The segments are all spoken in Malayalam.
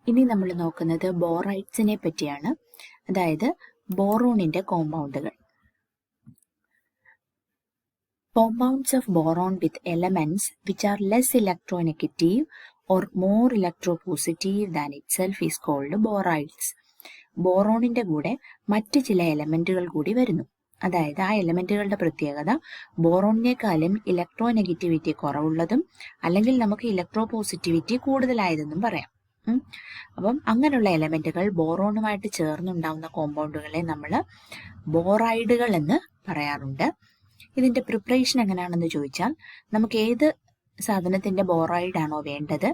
ഇനി നമ്മൾ നോക്കുന്നത് ബോറൈഡ്സിനെ പറ്റിയാണ്. അതായത് ബോറോണിന്റെ കോമ്പൗണ്ടുകൾ. Compounds of boron with elements which are less electronegative or more electropositive than itself is called borides. ബോറോണിന്റെ കൂടെ മറ്റ് ചില എലമെന്റുകൾ കൂടി വരുന്നു. അതായത് ആ എലമെന്റുകളുടെ പ്രത്യേകത ബോറോണിനേക്കാളും ഇലക്ട്രോനെഗറ്റിവിറ്റി കുറവുള്ളതും അല്ലെങ്കിൽ നമുക്ക് ഇലക്ട്രോപോസിറ്റിവിറ്റി കൂടുതലായതെന്നും പറയാം. അപ്പം അങ്ങനെയുള്ള എലമെന്റുകൾ ബോറോണുമായിട്ട് ചേർന്നുണ്ടാവുന്ന കോമ്പൗണ്ടുകളെ നമ്മൾ ബോറൈഡുകൾ എന്ന് പറയാറുണ്ട്. ഇതിന്റെ പ്രിപ്പറേഷൻ എങ്ങനെയാണെന്ന് ചോദിച്ചാൽ, നമുക്ക് ഏത് സാധനത്തിന്റെ ബോറൈഡ് ആണോ വേണ്ടത്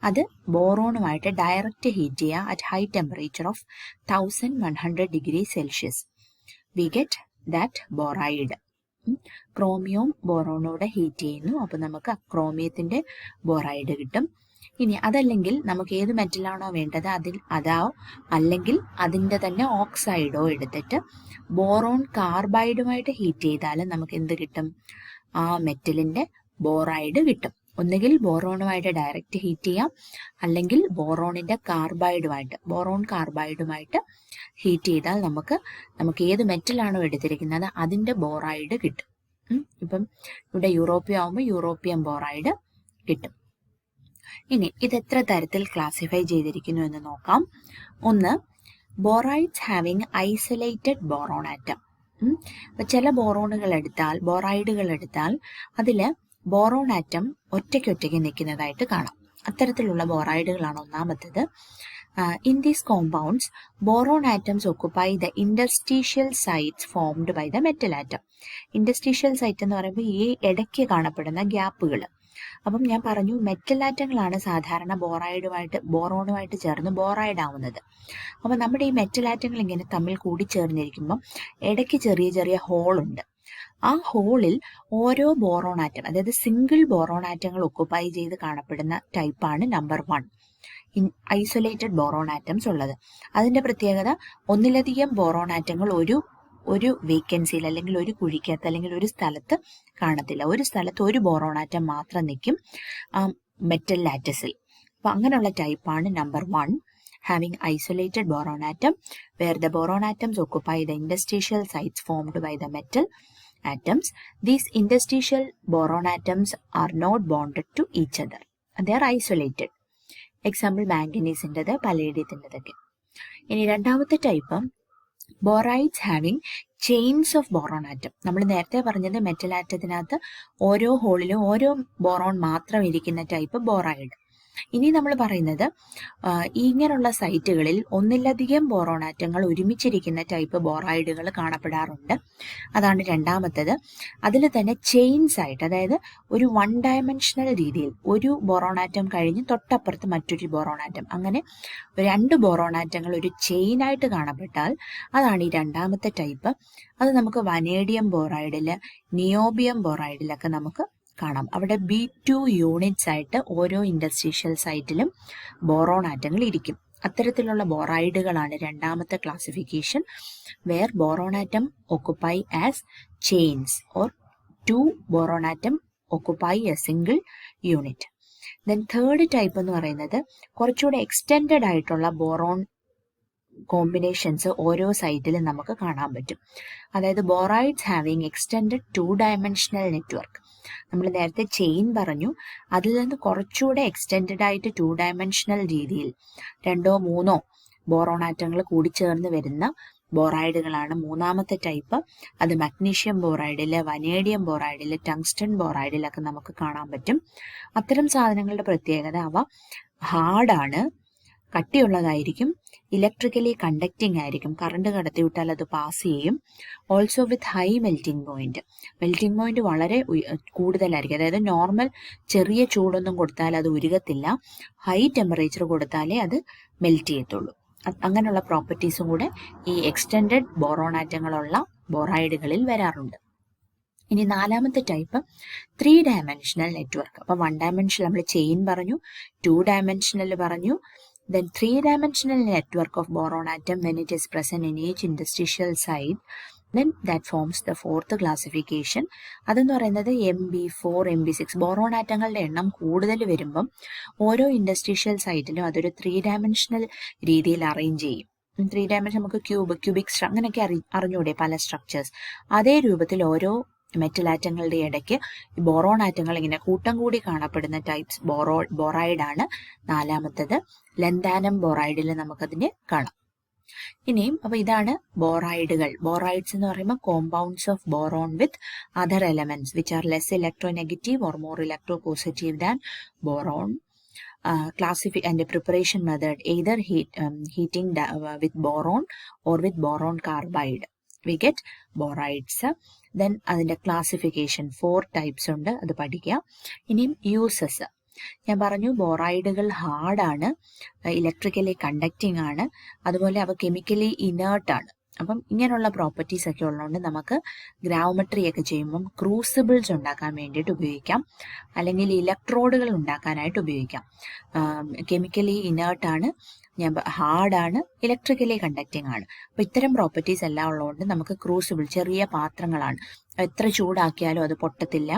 അത് ബോറോണുമായിട്ട് ഡയറക്റ്റ് ഹീറ്റ് ചെയ്യുക at high temperature of 1100 degree Celsius. We get that boride. Chromium ബോറോണോടെ ഹീറ്റ് ചെയ്യുന്നു, അപ്പൊ നമുക്ക് ക്രോമിയത്തിന്റെ ബോറൈഡ് കിട്ടും. ഇനി അതല്ലെങ്കിൽ നമുക്ക് ഏത് മെറ്റലാണോ വേണ്ടത് അതോ അല്ലെങ്കിൽ അതിൻ്റെ തന്നെ ഓക്സൈഡോ എടുത്തിട്ട് ബോറോൺ കാർബൈഡുമായിട്ട് ഹീറ്റ് ചെയ്താൽ നമുക്ക് എന്ത് കിട്ടും? ആ മെറ്റലിന്റെ ബോറൈഡ് കിട്ടും. ഒന്നുകിൽ ബോറോണുമായിട്ട് ഡയറക്റ്റ് ഹീറ്റ് ചെയ്യാം, അല്ലെങ്കിൽ ബോറോണിന്റെ ബോറോൺ കാർബൈഡുമായിട്ട് ഹീറ്റ് ചെയ്താൽ നമുക്ക് ഏത് മെറ്റലാണോ എടുത്തിരിക്കുന്നത് അതിന്റെ ബോറൈഡ് കിട്ടും. ഇപ്പം ഇവിടെ യൂറോപ്യം ആവുമ്പോൾ യൂറോപ്യൻ ബോറൈഡ് കിട്ടും. ഇനി ഇത് എത്ര തരത്തിൽ ക്ലാസിഫൈ ചെയ്തിരിക്കുന്നു എന്ന് നോക്കാം. ഒന്ന്, ബോറൈഡ്സ് ഹാവിങ് ഐസൊലേറ്റഡ് ബോറോൺ ആറ്റം. ചില ബോറൈഡുകൾ എടുത്താൽ അതിൽ ബോറോൺ ആറ്റം ഒറ്റയ്ക്ക് നിൽക്കുന്നതായിട്ട് കാണാം. അത്തരത്തിലുള്ള ബോറൈഡുകളാണ് ഒന്നാമത്തേത്. In these compounds boron atoms occupy the interstitial sites formed by the metal atom. Interstitial site എന്ന് പറയുമ്പോൾ ഈ ഇടയ്ക്ക് കാണപ്പെടുന്ന ഗ്യാപ്പുകൾ. അപ്പം ഞാൻ പറഞ്ഞു, മെറ്റൽ ആറ്റങ്ങളാണ് സാധാരണ ബോറോണുമായിട്ട് ചേർന്ന് ബോറൈഡ് ആവുന്നത്. അപ്പം നമ്മുടെ ഈ മെറ്റൽ ആറ്റങ്ങൾ ഇങ്ങനെ തമ്മിൽ കൂടിച്ചേർന്നിരിക്കുമ്പം ഇടയ്ക്ക് ചെറിയ ചെറിയ ഹോളുണ്ട്. ആ ഹോളിൽ ഓരോ ബോറോൺ ആറ്റം, അതായത് സിംഗിൾ ബോറോൺ ആറ്റങ്ങൾ ഒക്കുപ്പൈ ചെയ്ത് കാണപ്പെടുന്ന ടൈപ്പാണ് നമ്പർ 1, ഐസൊലേറ്റഡ് ബോറോൺ ആറ്റംസ് ഉള്ളത്. അതിന്റെ പ്രത്യേകത ഒന്നിലധികം ബോറോൺ ആറ്റങ്ങൾ ഒരു വേക്കൻസിയിൽ അല്ലെങ്കിൽ ഒരു കുഴിക്കകത്ത് അല്ലെങ്കിൽ ഒരു സ്ഥലത്ത് കാണത്തില്ല. ഒരു സ്ഥലത്ത് ഒരു ബോറോൺ ആറ്റം മാത്രം നിൽക്കും മെറ്റൽ ലാറ്റസിൽ. അപ്പൊ അങ്ങനെയുള്ള ടൈപ്പാണ് number 1, having isolated boron atom, where the boron atoms occupy the interstitial sites formed by the metal atoms. These interstitial boron atoms are not bonded to each other. They are isolated. Example, മാംഗനീസിൻ്റെത്, പലേഡിയത്തിൻ്റെതൊക്കെ. ഇനി രണ്ടാമത്തെ type borides having chains of boron atom. നമ്മൾ നേരത്തെ പറഞ്ഞത് മെറ്റൽ ആറ്റത്തിനകത്ത് ഓരോ ഹോളിലും ഓരോ ബോറോൺ മാത്രം ഇരിക്കുന്ന ടൈപ്പ് ബോറൈഡ്. ഇനി നമ്മൾ പറയുന്നത് ഇങ്ങനെയുള്ള സൈറ്റുകളിൽ ഒന്നിലധികം ബോറോൺ ആറ്റങ്ങൾ ഒരുമിച്ചിരിക്കുന്ന ടൈപ്പ് ബോറൈഡുകൾ കാണപ്പെടാറുണ്ട്. അതാണ് രണ്ടാമത്തേത്. അതിൽ തന്നെ ചെയിൻസ് ആയിട്ട്, അതായത് ഒരു 1 ഡയമെൻഷണൽ രീതിയിൽ ഒരു ബോറോൺ ആറ്റം കഴിഞ്ഞ് തൊട്ടപ്പുറത്ത് മറ്റൊരു ബോറോൺ ആറ്റം, അങ്ങനെ 2 ബോറോൺ ആറ്റങ്ങൾ ഒരു ചെയിനായിട്ട് കാണപ്പെട്ടാൽ അതാണ് ഈ രണ്ടാമത്തെ ടൈപ്പ്. അത് നമുക്ക് വനേഡിയം ബോറൈഡിൽ, നിയോബിയം ബോറൈഡിലൊക്കെ നമുക്ക് കാണാം. അവിടെ B2 യൂണിറ്റ്സ് ആയിട്ട് ഓരോ ഇൻഡസ്ട്രീഷ്യൽ സൈറ്റിലും ബോറോൺ ആറ്റങ്ങൾ ഇരിക്കും. അത്തരത്തിലുള്ള ബോറൈഡുകളാണ് രണ്ടാമത്തെ classification, where boron atom occupy as chains or 2 boron atom occupy a single unit. Then third type എന്ന് പറയുന്നത് കുറച്ചുകൂടെ എക്സ്റ്റെൻഡഡ് ആയിട്ടുള്ള ബോറോൺ കോമ്പിനേഷൻസ് ഓരോ സൈറ്റിലും നമുക്ക് കാണാൻ പറ്റും. അതായത് ബോറൈഡ്സ് ഹാവിങ് എക്സ്റ്റെൻഡഡ് 2 ഡയമെൻഷണൽ നെറ്റ്വർക്ക്. നമ്മൾ നേരത്തെ ചെയിൻ പറഞ്ഞു, അതിൽ നിന്ന് കുറച്ചുകൂടെ എക്സ്റ്റെൻഡഡ് ആയിട്ട് 2 ഡയമെൻഷണൽ രീതിയിൽ 2 or 3 ബോറോൺ ആറ്റങ്ങൾ കൂടിച്ചേർന്ന് വരുന്ന ബോറൈഡുകളാണ് മൂന്നാമത്തെ ടൈപ്പ്. അത് മഗ്നീഷ്യം ബോറൈഡില്, വനേഡിയം ബോറൈഡില്, ടങ്സ്റ്റൺ ബോറൈഡിലൊക്കെ നമുക്ക് കാണാൻ പറ്റും. അത്തരം സാധനങ്ങളുടെ പ്രത്യേകത അവ ഹാർഡാണ്, കട്ടിയുള്ളതായിരിക്കും, ഇലക്ട്രിക്കലി കണ്ടക്റ്റിംഗ് ആയിരിക്കും, കറണ്ട് കടത്തിവിട്ടാൽ അത് പാസ് ചെയ്യും. Also with high melting point വളരെ കൂടുതലായിരിക്കും. അതായത് നോർമൽ ചെറിയ ചൂടൊന്നും കൊടുത്താൽ അത് ഉരുകത്തില്ല, ഹൈ ടെമ്പറേച്ചർ കൊടുത്താലേ അത് മെൽറ്റ് ചെയ്യത്തുള്ളൂ. അങ്ങനെയുള്ള പ്രോപ്പർട്ടീസും കൂടെ ഈ എക്സ്റ്റെൻഡഡ് ബോറോൺ ആറ്റങ്ങളുള്ള ബോറൈഡുകളിൽ വരാറുണ്ട്. ഇനി നാലാമത്തെ ടൈപ്പ് 3 ഡയമെൻഷണൽ നെറ്റ്വർക്ക്. അപ്പൊ 1 ഡയമെൻഷണൽ നമ്മൾ ചെയിൻ പറഞ്ഞു, 2 ഡയമെൻഷണൽ പറഞ്ഞു, then 3 dimensional network of boron atom when it is present in each interstitial site then that forms the fourth classification. അതെന്ന് പറയുന്നത് MB4 MB6 ബോറോൺ ആറ്റങ്ങളുടെ എണ്ണം കൂടുതൽ വരുമ്പം ഓരോ ഇൻഡസ്ട്രീഷ്യൽ സൈറ്റിലും അതൊരു 3 ഡയമെൻഷണൽ രീതിയിൽ അറേഞ്ച് ചെയ്യും. 3 ഡയമെൻഷൻ നമുക്ക് ക്യൂബിക് അങ്ങനെയൊക്കെ അറിഞ്ഞൂടെ പല സ്ട്രക്ചേഴ്സ്. അതേ രൂപത്തിൽ ഓരോ മെറ്റൽ ആറ്റങ്ങളുടെ ഇടയ്ക്ക് ബോറോൺ ആറ്റങ്ങൾ ഇങ്ങനെ കൂട്ടം കൂടി കാണപ്പെടുന്ന ടൈപ്സ് ബോറൈഡ് ആണ്. നാലാമത്തത് ലെന്താനം ബോറൈഡിൽ നമുക്കതിനെ കാണാം. ഇനിയും അപ്പൊ ഇതാണ് ബോറൈഡുകൾ. ബോറൈഡ്സ് എന്ന് പറയുമ്പോൾ compounds of boron with other elements which are less electronegative or more electropositive than boron. And preparation method either heating with boron or with boron carbide we get borides. Then അതിന്റെ ക്ലാസിഫിക്കേഷൻ 4 ടൈപ്സ് ഉണ്ട്, അത് പഠിക്കുക. ഇനിയും യൂസസ്. ഞാൻ പറഞ്ഞു ബോറൈഡുകൾ ഹാർഡാണ്, ഇലക്ട്രിക്കലി കണ്ടക്റ്റിംഗ് ആണ്, അതുപോലെ അവ കെമിക്കലി ഇനേർട്ട് ആണ്. അപ്പം ഇങ്ങനെയുള്ള പ്രോപ്പർട്ടീസ് ഒക്കെ ഉള്ളതുകൊണ്ട് നമുക്ക് ഗ്രാവമെട്രി ഒക്കെ ചെയ്യുമ്പം ക്രൂസിബിൾസ് ഉണ്ടാക്കാൻ വേണ്ടിയിട്ട് ഉപയോഗിക്കാം, അല്ലെങ്കിൽ ഇലക്ട്രോഡുകൾ ഉണ്ടാക്കാനായിട്ട് ഉപയോഗിക്കാം. കെമിക്കലി ഇനേർട്ടാണ്, ഹാർഡാണ്, ഇലക്ട്രിക്കലി കണ്ടക്റ്റിംഗ് ആണ്. അപ്പോൾ ഇത്തരം പ്രോപ്പർട്ടീസ് എല്ലാം ഉള്ളതുകൊണ്ട് നമുക്ക് ക്രൂസിബിൾ ചെറിയ പാത്രങ്ങളാണ്, എത്ര ചൂടാക്കിയാലും അത് പൊട്ടത്തില്ല.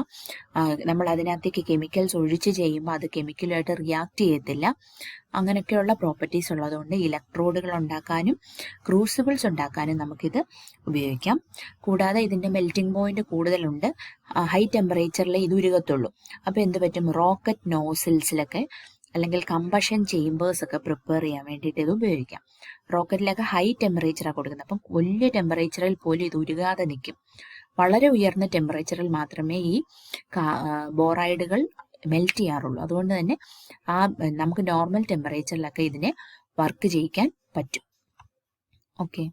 നമ്മൾ അതിനകത്തേക്ക് കെമിക്കൽസ് ഒഴിച്ച് ചെയ്യുമ്പോൾ അത് കെമിക്കലുമായിട്ട് റിയാക്ട് ചെയ്യത്തില്ല. അങ്ങനെയൊക്കെയുള്ള പ്രോപ്പർട്ടീസ് ഉള്ളതുകൊണ്ട് ഇലക്ട്രോഡുകൾ ഉണ്ടാക്കാനും ക്രൂസിബിൾസ് ഉണ്ടാക്കാനും നമുക്കിത് ഉപയോഗിക്കാം. കൂടാതെ ഇതിൻ്റെ മെൽറ്റിംഗ് പോയിന്റ് കൂടുതലുണ്ട്, ഹൈ ടെമ്പറേച്ചറിൽ ഇത് ഉരുകത്തുള്ളൂ. അപ്പോൾ എന്ത് പറ്റും, റോക്കറ്റ് നോസിൽസിലൊക്കെ അല്ലെങ്കിൽ കമ്പഷൻ ചേമ്പേഴ്സ് ഒക്കെ പ്രിപ്പയർ ചെയ്യാൻ വേണ്ടിയിട്ട് ഇത് ഉപയോഗിക്കാം. റോക്കറ്റിലൊക്കെ ഹൈ ടെമ്പറേച്ചറാണ് കൊടുക്കുന്നത്, അപ്പം വലിയ ടെമ്പറേച്ചറിൽ പോലും ഇത് ഉരുകാതെ നിൽക്കും. വളരെ ഉയർന്ന ടെമ്പറേച്ചറിൽ മാത്രമേ ഈ ബോറൈഡുകൾ മെൽറ്റ് ചെയ്യാറുള്ളൂ. അതുകൊണ്ട് തന്നെ നമുക്ക് നോർമൽ ടെമ്പറേച്ചറിലൊക്കെ ഇതിനെ വർക്ക് ചെയ്യിക്കാൻ പറ്റും. ഓക്കെ.